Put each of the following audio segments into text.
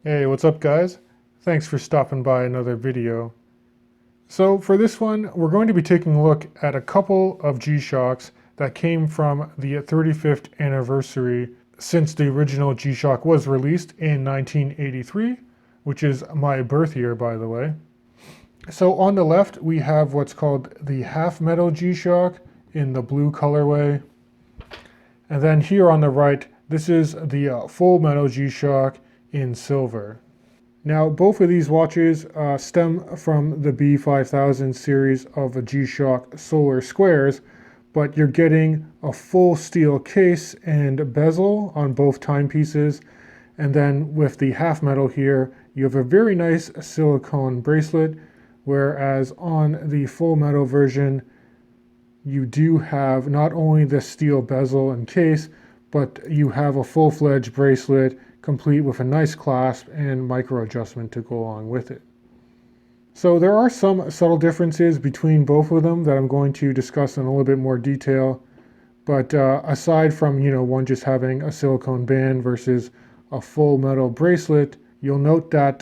Hey, what's up guys? Thanks for stopping by another video. So for this one, we're going to be taking a look at a couple of G-Shocks that came from the 35th anniversary since the original G-Shock was released in 1983, which is my birth year, by the way. So on the left, we have what's called the half metal G-Shock in the blue colorway. And then here on the right, this is the full metal G-Shock in silver. Now, both of these watches stem from the B5000 series of G-Shock Solar Squares, but you're getting a full steel case and bezel on both timepieces. And then with the half metal here, you have a very nice silicone bracelet, whereas on the full metal version, you do have not only the steel bezel and case, but you have a full-fledged bracelet complete with a nice clasp and micro adjustment to go along with it. So there are some subtle differences between both of them that I'm going to discuss in a little bit more detail. But aside from, one just having a silicone band versus a full metal bracelet, you'll note that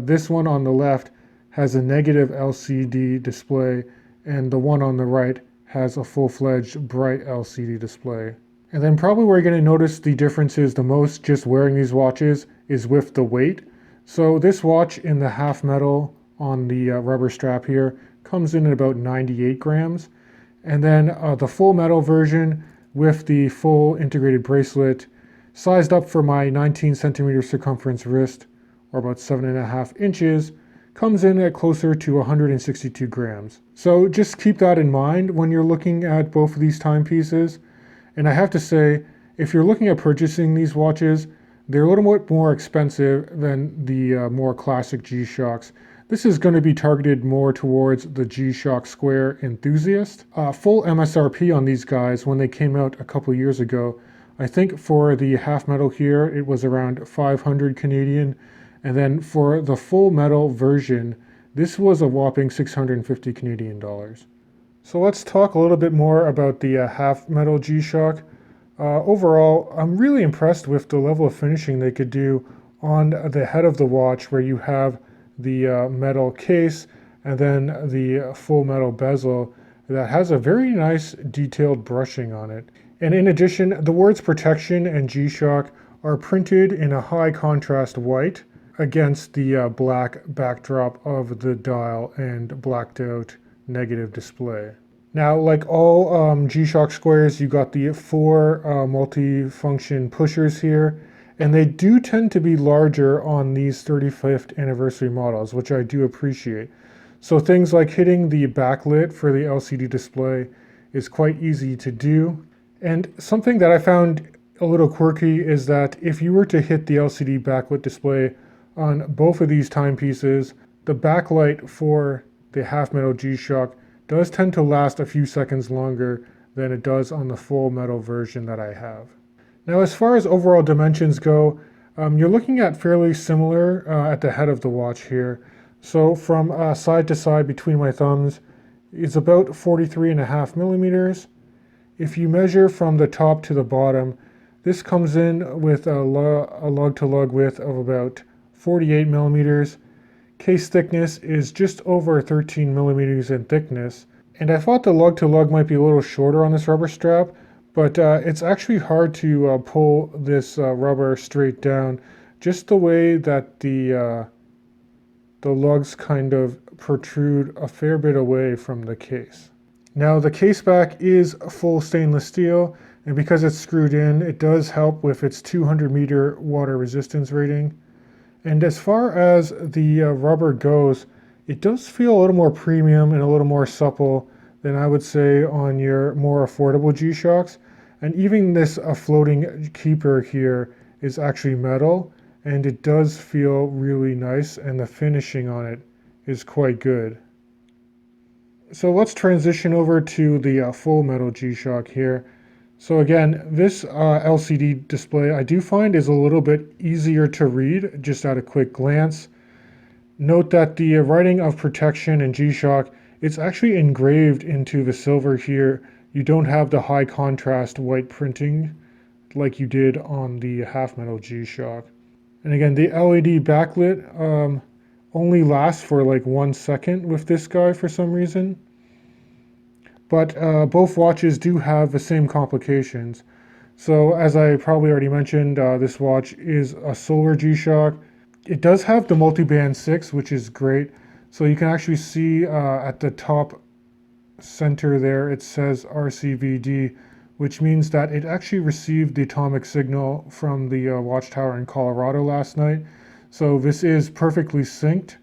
this one on the left has a negative LCD display, and the one on the right has a full-fledged bright LCD display. And then probably where you're going to notice the differences the most just wearing these watches is with the weight. So this watch in the half metal on the rubber strap here comes in at about 98 grams. And then the full metal version with the full integrated bracelet, sized up for my 19 centimeter circumference wrist, or about 7.5 inches, comes in at closer to 162 grams. So just keep that in mind when you're looking at both of these timepieces. And I have to say, if you're looking at purchasing these watches, they're a little bit more expensive than the more classic G-Shocks. This is going to be targeted more towards the G-Shock Square enthusiast. Full MSRP on these guys when they came out a couple years ago. I think for the half metal here, it was around 500 Canadian. And then for the full metal version, this was a whopping 650 Canadian dollars. So let's talk a little bit more about the half metal G-Shock. Overall, I'm really impressed with the level of finishing they could do on the head of the watch, where you have the metal case and then the full metal bezel that has a very nice detailed brushing on it. And in addition, the words protection and G-Shock are printed in a high contrast white against the black backdrop of the dial and blacked out negative display. Now, like all G-Shock squares, you got the 4 multi-function pushers here, and they do tend to be larger on these 35th anniversary models, which I do appreciate. So things like hitting the backlit for the LCD display is quite easy to do. And something that I found a little quirky is that if you were to hit the LCD backlit display on both of these timepieces, the backlight for the half metal G-Shock does tend to last a few seconds longer than it does on the full metal version that I have. Now, as far as overall dimensions go, you're looking at fairly similar at the head of the watch here. So from side to side between my thumbs, it's about 43.5 millimeters. If you measure from the top to the bottom, this comes in with a lug-to-lug width of about 48 millimeters. Case thickness is just over 13 millimeters in thickness. And I thought the lug-to-lug might be a little shorter on this rubber strap, but it's actually hard to pull this rubber straight down, just the way that the lugs kind of protrude a fair bit away from the case. Now, the case back is full stainless steel, and because it's screwed in, it does help with its 200-meter water resistance rating. And as far as the rubber goes, it does feel a little more premium and a little more supple than I would say on your more affordable G-Shocks. And even this floating keeper here is actually metal, and it does feel really nice, and the finishing on it is quite good. So let's transition over to the full metal G-Shock here. So again, this LCD display I do find is a little bit easier to read just at a quick glance. Note that the writing of protection and G-Shock, it's actually engraved into the silver here. You don't have the high contrast white printing like you did on the half metal G-Shock. And again, the LED backlit only lasts for like 1 second with this guy for some reason. But both watches do have the same complications. So as I probably already mentioned, this watch is a solar G-Shock. It does have the multiband 6, which is great. So you can actually see at the top center there, it says RCVD, which means that it actually received the atomic signal from the watchtower in Colorado last night. So this is perfectly synced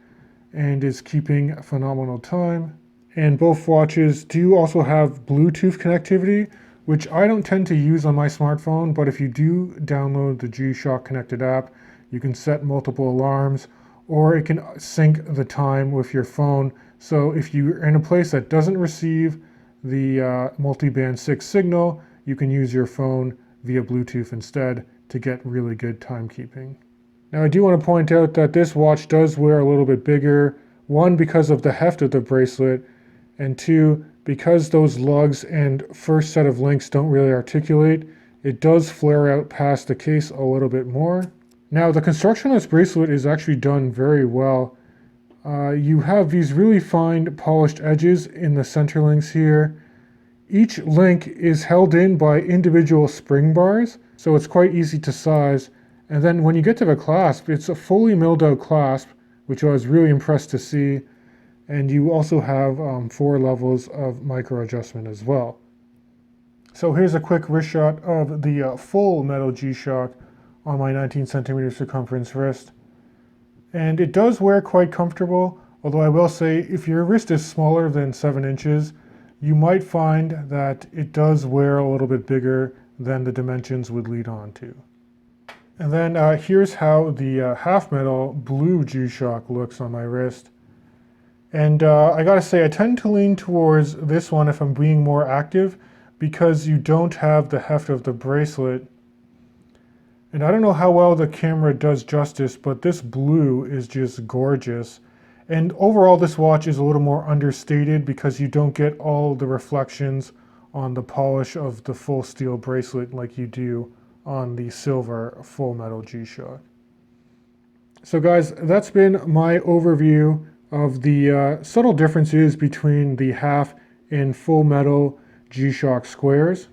and is keeping phenomenal time. And both watches do also have Bluetooth connectivity, which I don't tend to use on my smartphone, but if you do download the G-Shock Connected app, you can set multiple alarms, or it can sync the time with your phone. So if you're in a place that doesn't receive the multiband 6 signal, you can use your phone via Bluetooth instead to get really good timekeeping. Now I do want to point out that this watch does wear a little bit bigger, one because of the heft of the bracelet, and two, because those lugs and first set of links don't really articulate, it does flare out past the case a little bit more. Now the construction of this bracelet is actually done very well. You have these really fine polished edges in the center links here. Each link is held in by individual spring bars, so it's quite easy to size. And then when you get to the clasp, it's a fully milled out clasp, which I was really impressed to see. And you also have 4 levels of micro adjustment as well. So here's a quick wrist shot of the FullMetal G-Shock on my 19 centimeter circumference wrist. And it does wear quite comfortable, although I will say if your wrist is smaller than 7 inches, you might find that it does wear a little bit bigger than the dimensions would lead on to. And then here's how the half metal blue G-Shock looks on my wrist. And I gotta say, I tend to lean towards this one if I'm being more active, because you don't have the heft of the bracelet. And I don't know how well the camera does justice, but this blue is just gorgeous. And overall, this watch is a little more understated because you don't get all the reflections on the polish of the full steel bracelet like you do on the silver FullMetal G-Shock. So guys, that's been my overview of the subtle differences between the half and FullMetal G-Shock squares.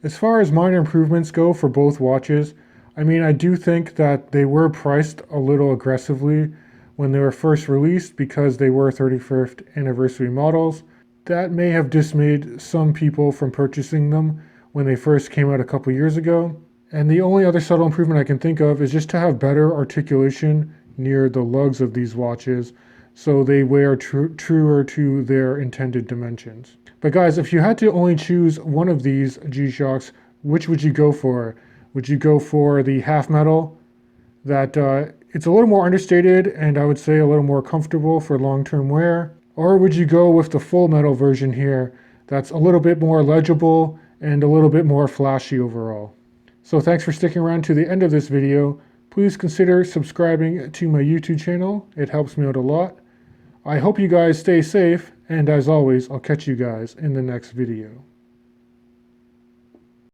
As far as minor improvements go for both watches, I mean, I do think that they were priced a little aggressively when they were first released because they were 35th anniversary models. That may have dismayed some people from purchasing them when they first came out a couple years ago. And the only other subtle improvement I can think of is just to have better articulation near the lugs of these watches, so they wear truer to their intended dimensions. But guys, if you had to only choose one of these G-Shocks, which would you go for? Would you go for the half metal? That it's a little more understated and I would say a little more comfortable for long-term wear? Or would you go with the FullMetal version here that's a little bit more legible and a little bit more flashy overall? So thanks for sticking around to the end of this video. Please consider subscribing to my YouTube channel. It helps me out a lot. I hope you guys stay safe, and as always, I'll catch you guys in the next video.